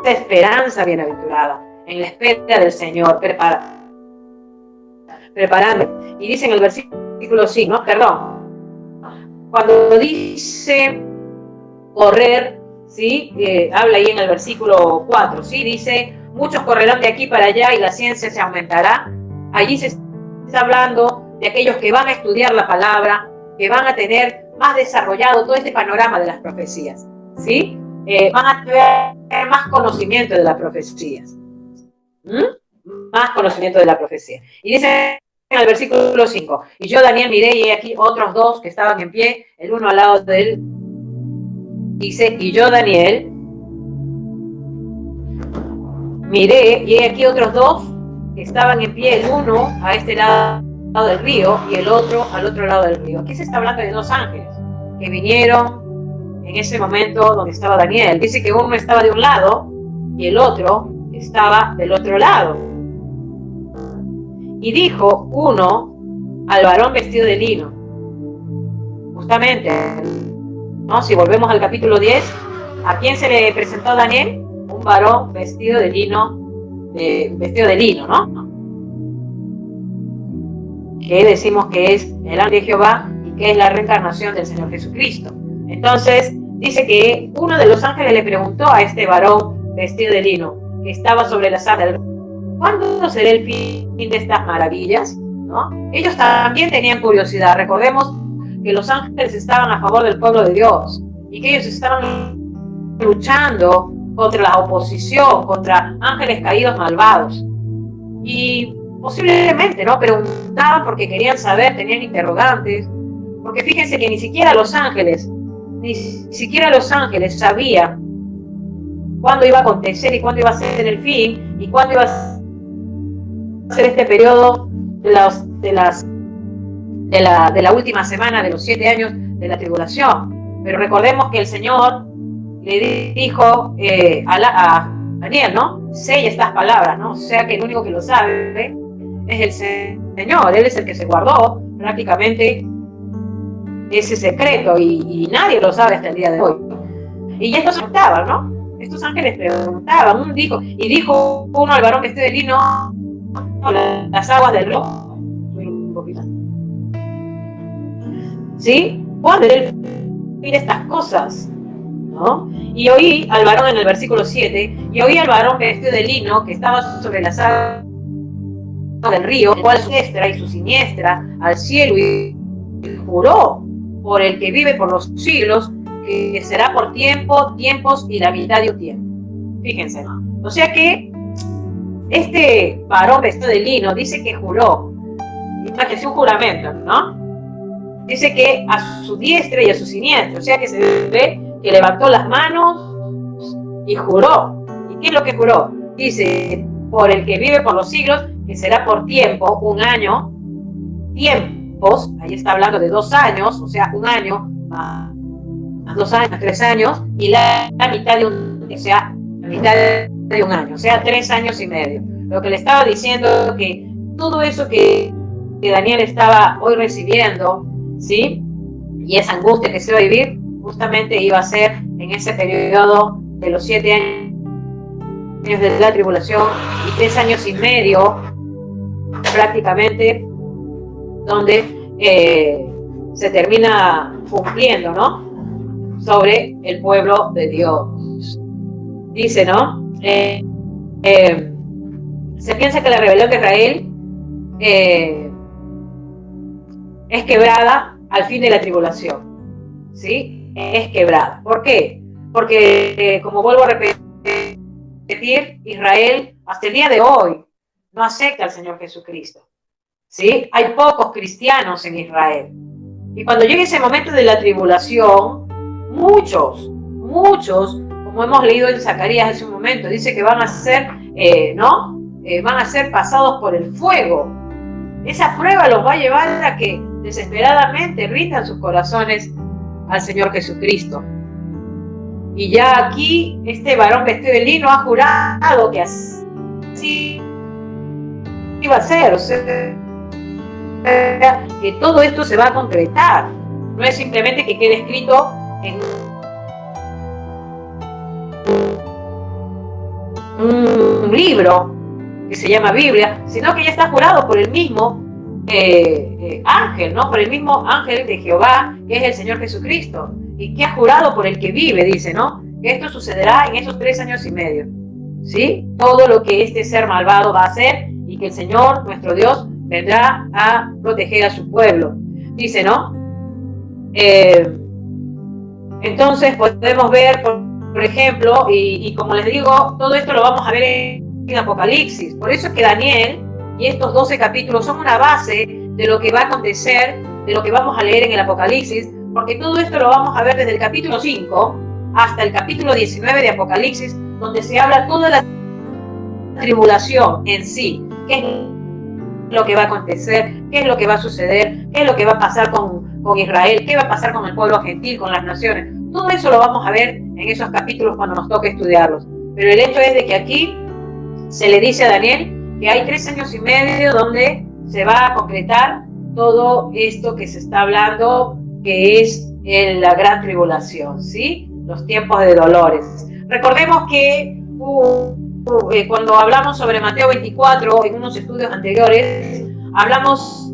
esperanza bienaventurada, en la espera del Señor, preparando. Y dice en el versículo 5, ¿no? Perdón, cuando dice correr, ¿sí? Habla ahí en el versículo 4, ¿sí? Dice, muchos correrán de aquí para allá y la ciencia se aumentará. Allí se está hablando de aquellos que van a estudiar la palabra, que van a tener más desarrollado todo este panorama de las profecías, ¿sí? Van a tener más conocimiento de las profecías. Más conocimiento de la profecía. Y dice en el versículo 5, y yo, Daniel, miré y aquí otros dos que estaban en pie, el uno al lado de él. Dice, y yo, Daniel, miré y aquí otros dos que estaban en pie, el uno a este lado del río y el otro al otro lado del río. Aquí se está hablando de dos ángeles que vinieron en ese momento donde estaba Daniel. Dice que uno estaba de un lado y el otro estaba del otro lado. Y dijo uno al varón vestido de lino, justamente, ¿no? Si volvemos al capítulo 10, ¿a quién se le presentó a Daniel? Un varón vestido de lino, ¿no? Que decimos que es el ángel de Jehová y que es la reencarnación del Señor Jesucristo. Entonces, dice que uno de los ángeles le preguntó a este varón vestido de lino, que estaba sobre la sala del río, ¿cuándo será el fin de estas maravillas? ¿No? Ellos también tenían curiosidad. Recordemos que los ángeles estaban a favor del pueblo de Dios y que ellos estaban luchando contra la oposición, contra ángeles caídos malvados. Y posiblemente, ¿no? Preguntaban porque querían saber, tenían interrogantes, porque fíjense que ni siquiera los ángeles sabían cuándo iba a acontecer y cuándo iba a ser el fin y cuándo iba a ser este periodo de la última semana de los 7 años de la tribulación. Pero recordemos que el Señor le dijo a Daniel, ¿no? Sella estas palabras, ¿no? O sea que el único que lo sabe es el Señor. Él es el que se guardó prácticamente ese secreto y nadie lo sabe hasta el día de hoy. Y estos preguntaban, ¿no? Estos ángeles preguntaban, dijo uno al varón vestido de lino, las aguas del río. ¿Sí? ¿Cuándo él mira estas cosas? ¿No? Y oí al varón en el versículo 7, y oí al varón vestido de lino que estaba sobre las aguas del río, el cual su diestra y su siniestra al cielo y juró por el que vive por los siglos, que será por tiempos y la mitad de un tiempo. Fíjense, ¿no? O sea que este varón vestido de lino dice que juró, imagínense un juramento, ¿no? Dice que a su diestra y a su siniestra, o sea que se ve que levantó las manos y juró. ¿Y qué es lo que juró? Dice, por el que vive por los siglos, que será por tiempo, un año, tiempos, ahí está hablando de 2 años, o sea, 1 año, más 2 años, 3 años, y la mitad de la mitad de 1 año, o sea, 3 años y medio. Lo que le estaba diciendo es que todo eso que Daniel estaba hoy recibiendo, ¿sí? Y esa angustia que se iba a vivir, justamente iba a ser en ese periodo de los 7 años de la tribulación y 3 años y medio, prácticamente, donde se termina cumpliendo, ¿no? Sobre el pueblo de Dios. Dice, ¿no? Se piensa que la rebelión de Israel es quebrada al fin de la tribulación, ¿sí? Es quebrada. ¿Por qué? Porque, como vuelvo a repetir, Israel hasta el día de hoy no acepta al Señor Jesucristo, ¿sí? Hay pocos cristianos en Israel. Y cuando llegue ese momento de la tribulación, muchos, como hemos leído en Zacarías hace un momento, dice que van a ser, van a ser pasados por el fuego. Esa prueba los va a llevar a que desesperadamente rindan sus corazones al Señor Jesucristo. Y ya aquí, este varón vestido de lino ha jurado que así iba a ser, o sea, que todo esto se va a concretar. No es simplemente que quede escrito en un libro que se llama Biblia, sino que ya está jurado por el mismo ángel, ¿no? Por el mismo ángel de Jehová, que es el Señor Jesucristo, y que ha jurado por el que vive, dice, ¿no? Que esto sucederá en esos 3 años y medio, ¿sí? Todo lo que este ser malvado va a hacer, y que el Señor, nuestro Dios, vendrá a proteger a su pueblo. Dice, ¿no? Entonces podemos ver, por ejemplo, y como les digo, todo esto lo vamos a ver en Apocalipsis. Por eso es que Daniel y estos 12 capítulos son una base de lo que va a acontecer, de lo que vamos a leer en el Apocalipsis, porque todo esto lo vamos a ver desde el capítulo 5 hasta el capítulo 19 de Apocalipsis, donde se habla toda la tribulación en sí, qué es lo que va a acontecer, qué es lo que va a suceder, qué es lo que va a pasar con Israel, qué va a pasar con el pueblo gentil, con las naciones. Todo eso lo vamos a ver en esos capítulos cuando nos toque estudiarlos. Pero el hecho es de que aquí se le dice a Daniel que hay 3 años y medio donde se va a concretar todo esto que se está hablando, que es la gran tribulación, ¿sí? Los tiempos de dolores. Recordemos que cuando hablamos sobre Mateo 24, en unos estudios anteriores, hablamos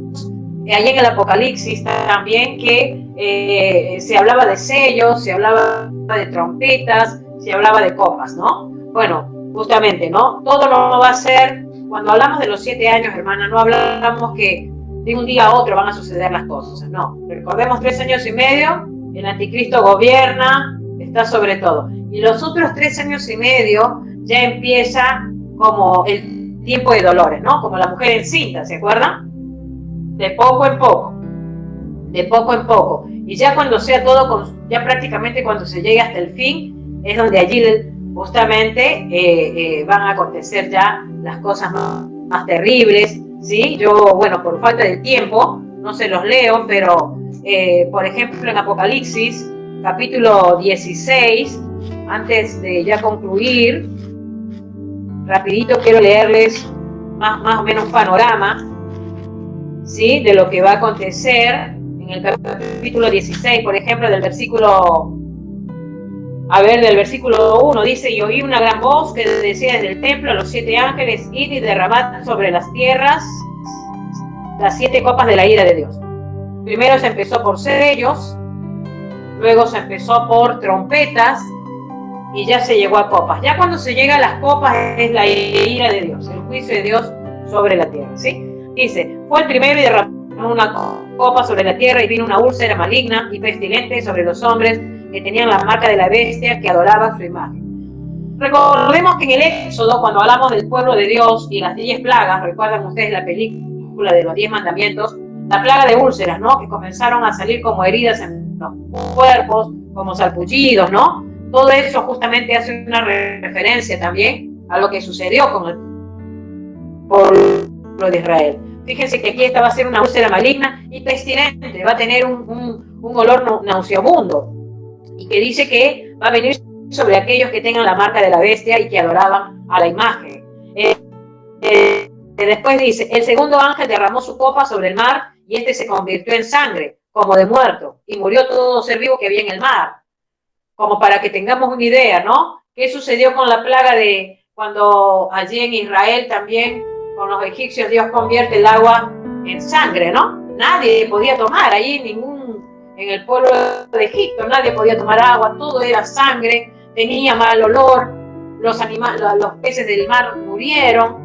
allí en el Apocalipsis también que se hablaba de sellos, se hablaba de trompetas, se hablaba de copas, ¿no? Bueno, justamente, ¿no? Todo no va a ser, cuando hablamos de los 7 años, hermana, no hablamos que de un día a otro van a suceder las cosas, no. Recordemos 3 años y medio, el anticristo gobierna, está sobre todo. Y los otros 3 años y medio ya empieza como el tiempo de dolores, ¿no? Como la mujer encinta, ¿se acuerdan? De poco en poco, de poco en poco. Y ya cuando sea todo, ya prácticamente cuando se llegue hasta el fin, es donde allí justamente van a acontecer ya las cosas más terribles, ¿sí? Yo, bueno, por falta de tiempo, no se los leo, pero, por ejemplo, en Apocalipsis, capítulo 16, antes de ya concluir, rapidito quiero leerles más o menos un panorama, ¿sí? De lo que va a acontecer en el capítulo 16, por ejemplo, del versículo 1 dice: y oí una gran voz que decía desde el templo a los 7 ángeles: id y derramad sobre las tierras las 7 copas de la ira de Dios. Primero se empezó por sellos, luego se empezó por trompetas y ya se llegó a copas. Ya cuando se llega a las copas es la ira de Dios, el juicio de Dios sobre la tierra, ¿sí? Dice: fue el primero y derramó una copa sobre la tierra, y vino una úlcera maligna y pestilente sobre los hombres que tenían la marca de la bestia, que adoraban su imagen. Recordemos que en el Éxodo, cuando hablamos del pueblo de Dios y las 10 plagas, recuerdan ustedes la película de los 10 mandamientos, la plaga de úlceras, ¿no? Que comenzaron a salir como heridas en los cuerpos, como salpullidos, ¿no? Todo eso justamente hace una referencia también a lo que sucedió con el pueblo de Israel. Fíjense que aquí esta va a ser una úlcera maligna y pestilente, va a tener un olor nauseabundo. Y que dice que va a venir sobre aquellos que tengan la marca de la bestia y que adoraban a la imagen. Después dice, el segundo ángel derramó su copa sobre el mar y este se convirtió en sangre, como de muerto, y murió todo ser vivo que había en el mar. Como para que tengamos una idea, ¿no? ¿Qué sucedió con la plaga de cuando allí en Israel también con los egipcios Dios convierte el agua en sangre, ¿no? Nadie podía tomar allí, en el pueblo de Egipto, nadie podía tomar agua, todo era sangre, tenía mal olor, los peces del mar murieron.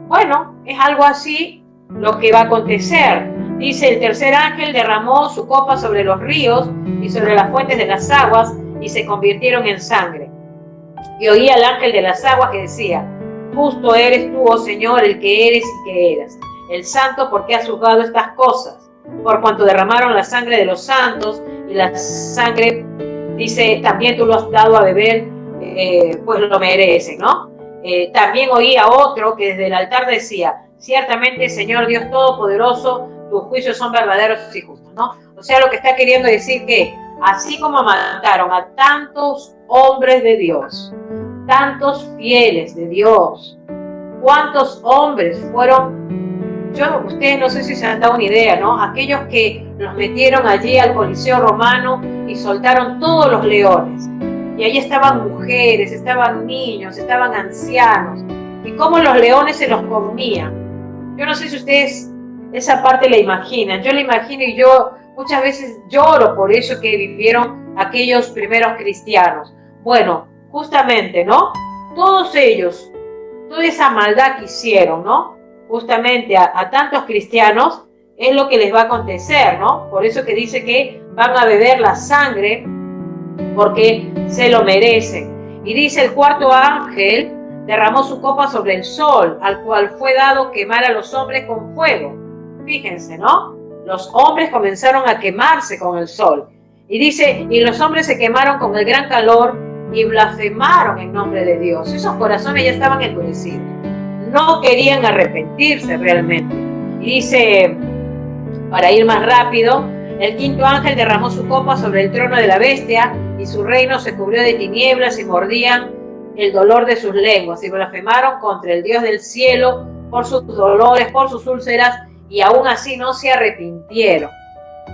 Bueno, es algo así lo que va a acontecer. Dice, el tercer ángel derramó su copa sobre los ríos y sobre las fuentes de las aguas y se convirtieron en sangre. Y oí al ángel de las aguas que decía, justo eres tú, oh Señor, el que eres y que eras, el santo, porque has juzgado estas cosas, por cuanto derramaron la sangre de los santos, y la sangre, dice, también tú lo has dado a beber, pues lo merecen, ¿no? También oí a otro que desde el altar decía, ciertamente, Señor Dios Todopoderoso, tus juicios son verdaderos y justos, ¿no? O sea, lo que está queriendo decir que, así como mataron a tantos hombres de Dios, tantos fieles de Dios, ¿cuántos hombres fueron? Ustedes no sé si se han dado una idea, ¿no? Aquellos que los metieron allí al Coliseo Romano y soltaron todos los leones. Y ahí estaban mujeres, estaban niños, estaban ancianos. Y cómo los leones se los comían. Yo no sé si ustedes esa parte la imaginan. Yo la imagino y yo muchas veces lloro por eso que vivieron aquellos primeros cristianos. Bueno, justamente, ¿no? Todos ellos, toda esa maldad que hicieron, ¿no? Justamente a tantos cristianos es lo que les va a acontecer, ¿no? Por eso que dice que van a beber la sangre porque se lo merecen. Y dice el cuarto ángel derramó su copa sobre el sol, al cual fue dado quemar a los hombres con fuego. Fíjense, ¿no? Los hombres comenzaron a quemarse con el sol. Y dice, y los hombres se quemaron con el gran calor y blasfemaron en nombre de Dios. Esos corazones ya estaban endurecidos. No querían arrepentirse realmente. Y dice, para ir más rápido, el quinto ángel derramó su copa sobre el trono de la bestia y su reino se cubrió de tinieblas y mordían el dolor de sus lenguas y blasfemaron contra el Dios del cielo por sus dolores, por sus úlceras, y aún así no se arrepintieron.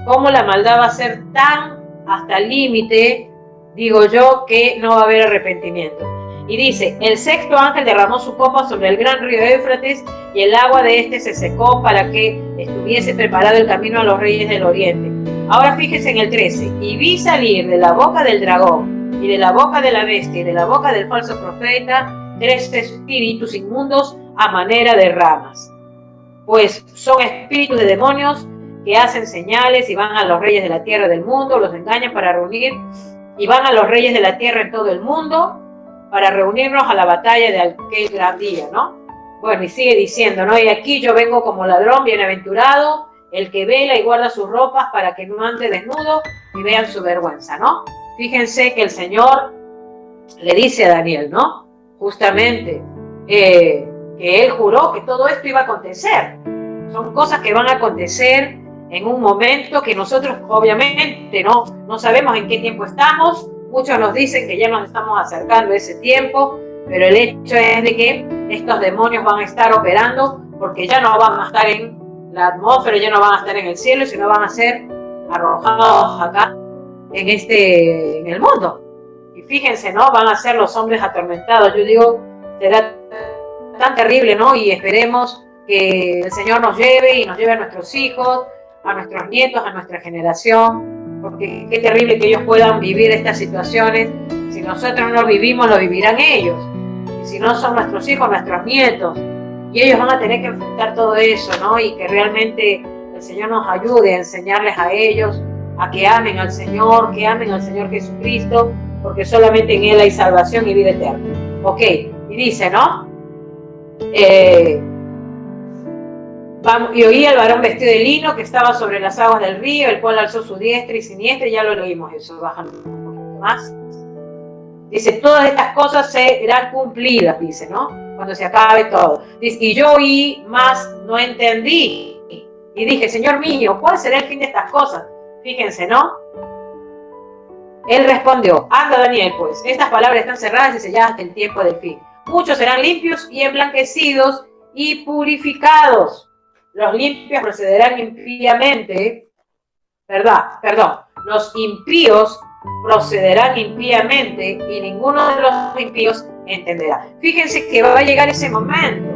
¿Cómo la maldad va a ser tan hasta el límite? Digo yo que no va a haber arrepentimiento. Y dice, el sexto ángel derramó su copa sobre el gran río Éufrates y el agua de este se secó para que estuviese preparado el camino a los reyes del oriente. Ahora fíjense en el 13. Y vi salir de la boca del dragón y de la boca de la bestia y de la boca del falso profeta 3 espíritus inmundos a manera de ramas. Pues son espíritus de demonios que hacen señales y van a los reyes de la tierra del mundo, los engañan para reunir, y van a los reyes de la tierra en todo el mundo para reunirnos a la batalla de aquel gran día, ¿no? Bueno, y sigue diciendo, ¿no? Y aquí yo vengo como ladrón, bienaventurado, el que vela y guarda sus ropas para que no ande desnudo y vean su vergüenza, ¿no? Fíjense que el Señor le dice a Daniel, ¿no? Justamente, que él juró que todo esto iba a acontecer. Son cosas que van a acontecer en un momento que nosotros obviamente no sabemos en qué tiempo estamos. Muchos nos dicen que ya nos estamos acercando a ese tiempo, pero el hecho es de que estos demonios van a estar operando porque ya no van a estar en la atmósfera, ya no van a estar en el cielo, sino van a ser arrojados acá en el mundo. Y fíjense, ¿no? Van a ser los hombres atormentados. Yo digo, será tan terrible, ¿no? Y esperemos que el Señor nos lleve y nos lleve a nuestros hijos, a nuestros nietos, a nuestra generación, porque qué terrible que ellos puedan vivir estas situaciones. Si nosotros no lo vivimos, lo vivirán ellos. Y si no, son nuestros hijos, nuestros nietos. Y ellos van a tener que enfrentar todo eso, ¿no? Y que realmente el Señor nos ayude a enseñarles a ellos a que amen al Señor, que amen al Señor Jesucristo, porque solamente en Él hay salvación y vida eterna. Ok, y dice, ¿no? Y oí al varón vestido de lino que estaba sobre las aguas del río, el cual alzó su diestra y siniestra, ya lo leímos eso, bajan un poquito más. Dice, todas estas cosas serán cumplidas, dice, ¿no? cuando se acabe todo. Dice, y yo oí, mas no entendí. Y dije, Señor mío, ¿cuál será el fin de estas cosas? Fíjense, ¿no? Él respondió, anda Daniel, pues, estas palabras están cerradas y selladas hasta el tiempo del fin. Muchos serán limpios y emblanquecidos y purificados. Los limpios procederán impíamente, perdón, los impíos procederán impíamente y ninguno de los impíos entenderá. Fíjense que va a llegar ese momento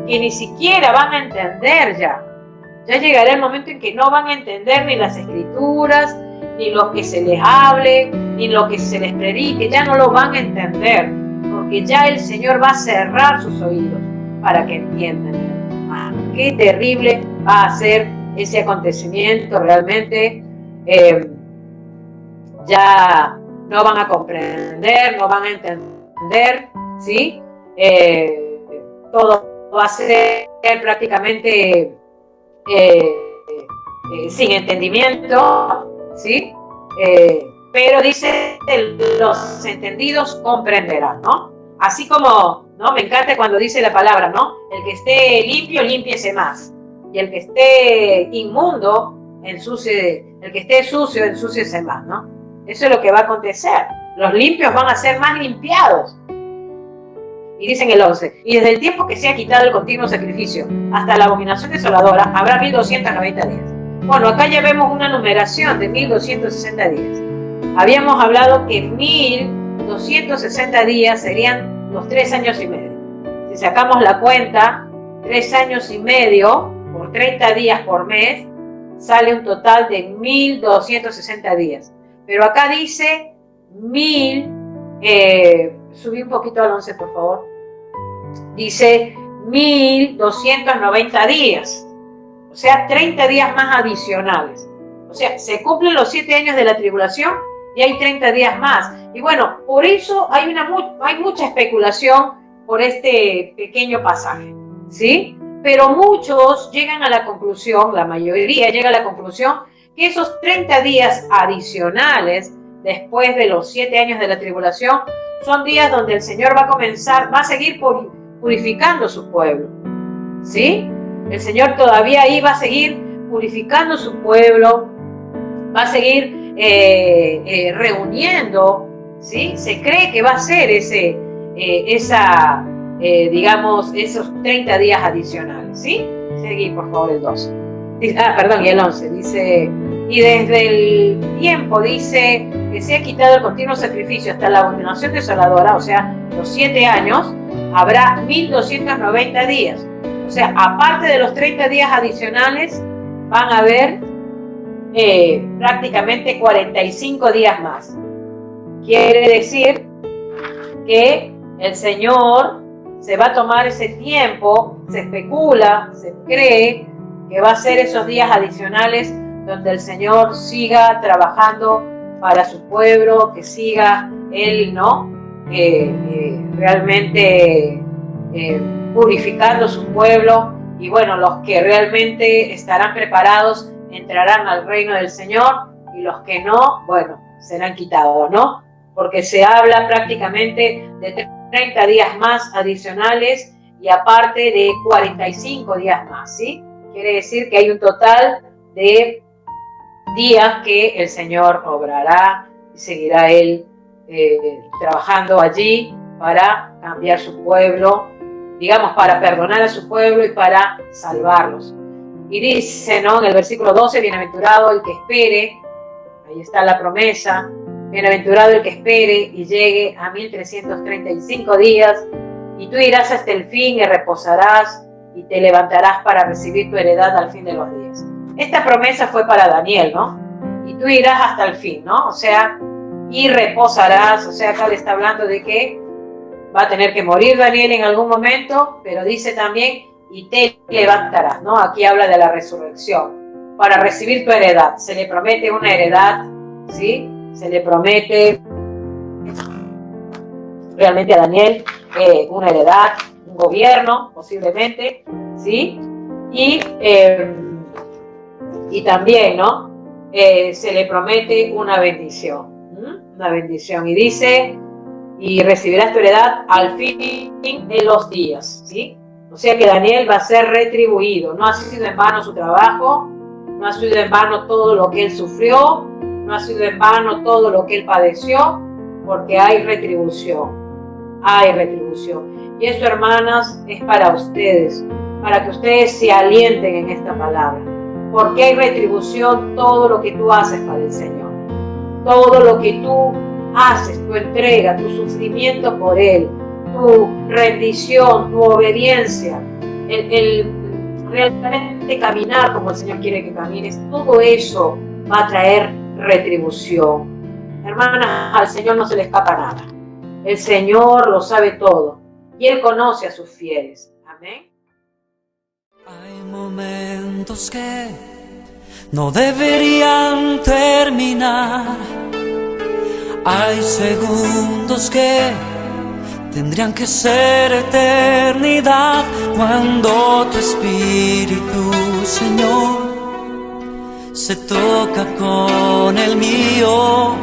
que ni siquiera van a entender ya. Ya llegará el momento en que no van a entender ni las escrituras, ni lo que se les hable, ni lo que se les predique, ya no lo van a entender, porque ya el Señor va a cerrar sus oídos para que entiendan. Qué terrible va a ser ese acontecimiento realmente. Ya no van a comprender, no van a entender, ¿sí? Todo va a ser prácticamente sin entendimiento, ¿sí? Pero dice, los entendidos comprenderán, ¿no? Así como, ¿no? Me encanta cuando dice la palabra, ¿no? El que esté limpio, límpiese más. Y el que esté inmundo, el que esté sucio, ensúciese más, ¿no? Eso es lo que va a acontecer. Los limpios van a ser más limpiados. Y dice en el 11, y desde el tiempo que se ha quitado el continuo sacrificio hasta la abominación desoladora, habrá 1290 días. Bueno, acá ya vemos una numeración de 1260 días. Habíamos hablado que 1260 días serían los 3 años y medio. Si sacamos la cuenta, 3 años y medio por 30 días por mes, sale un total de 1260 días. Pero acá dice subí un poquito al 11, por favor. Dice 1290 días. O sea, 30 días más adicionales. O sea, se cumplen los 7 años de la tribulación y hay 30 días más. Y bueno, por eso hay mucha especulación por este pequeño pasaje, ¿sí? Pero muchos llegan a la conclusión, la mayoría llega a la conclusión, que esos 30 días adicionales, después de los 7 años de la tribulación, son días donde el Señor va a seguir purificando su pueblo, ¿sí? El Señor todavía ahí va a seguir purificando su pueblo, va a seguir reuniendo, ¿sí? Se cree que va a ser esos 30 días adicionales, ¿sí? Seguí, por favor, el 12. Y el 11. Dice, y desde el tiempo, dice, que se ha quitado el continuo sacrificio hasta la abominación desoladora, o sea, los 7 años, habrá 1290 días. O sea, aparte de los 30 días adicionales, van a haber prácticamente 45 días más. Quiere decir que el Señor se va a tomar ese tiempo, se especula, se cree que va a ser esos días adicionales donde el Señor siga trabajando para su pueblo, que siga Él, ¿no? Realmente purificando su pueblo, y bueno, los que realmente estarán preparados entrarán al reino del Señor, y los que no, bueno, serán quitados, ¿no? Porque se habla prácticamente de 30 días más adicionales y aparte de 45 días más, ¿sí? Quiere decir que hay un total de días que el Señor obrará y seguirá Él trabajando allí para cambiar su pueblo, digamos, para perdonar a su pueblo y para salvarlos. Y dice, ¿no? En el versículo 12, bienaventurado el que espere, ahí está la promesa, bienaventurado el que espere y llegue a 1335 días, y tú irás hasta el fin y reposarás y te levantarás para recibir tu heredad al fin de los días. Esta promesa fue para Daniel, ¿no? Y tú irás hasta el fin, ¿no? O sea, y reposarás, o sea, acá le está hablando de que va a tener que morir Daniel en algún momento, pero dice también, y te levantarás, ¿no? Aquí habla de la resurrección, para recibir tu heredad. Se le promete una heredad, ¿sí? Se le promete realmente a Daniel una heredad, un gobierno, posiblemente, ¿sí? Y también, ¿no? Se le promete una bendición, y dice, y recibirás tu heredad al fin de los días, ¿sí? O sea que Daniel va a ser retribuido. No ha sido en vano su trabajo, no ha sido en vano todo lo que él sufrió, no ha sido en vano todo lo que él padeció, porque hay retribución. Hay retribución. Y eso, hermanas, es para ustedes, para que ustedes se alienten en esta palabra. Porque hay retribución todo lo que tú haces para el Señor. Todo lo que tú haces, tu entrega, tu sufrimiento por Él, tu rendición, tu obediencia, el realmente caminar como el Señor quiere que camines, todo eso va a traer retribución. Hermanas, al Señor no se le escapa nada. El Señor lo sabe todo y Él conoce a sus fieles. Amén. Hay momentos que no deberían terminar. Hay segundos que tendrían que ser eternidad cuando tu espíritu, Señor, se toca con el mío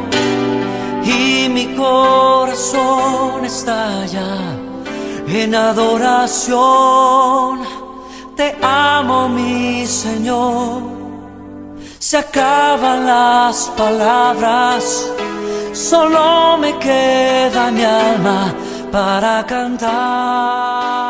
y mi corazón estalla en adoración. Te amo, mi Señor. Se acaban las palabras, solo me queda mi alma para cantar.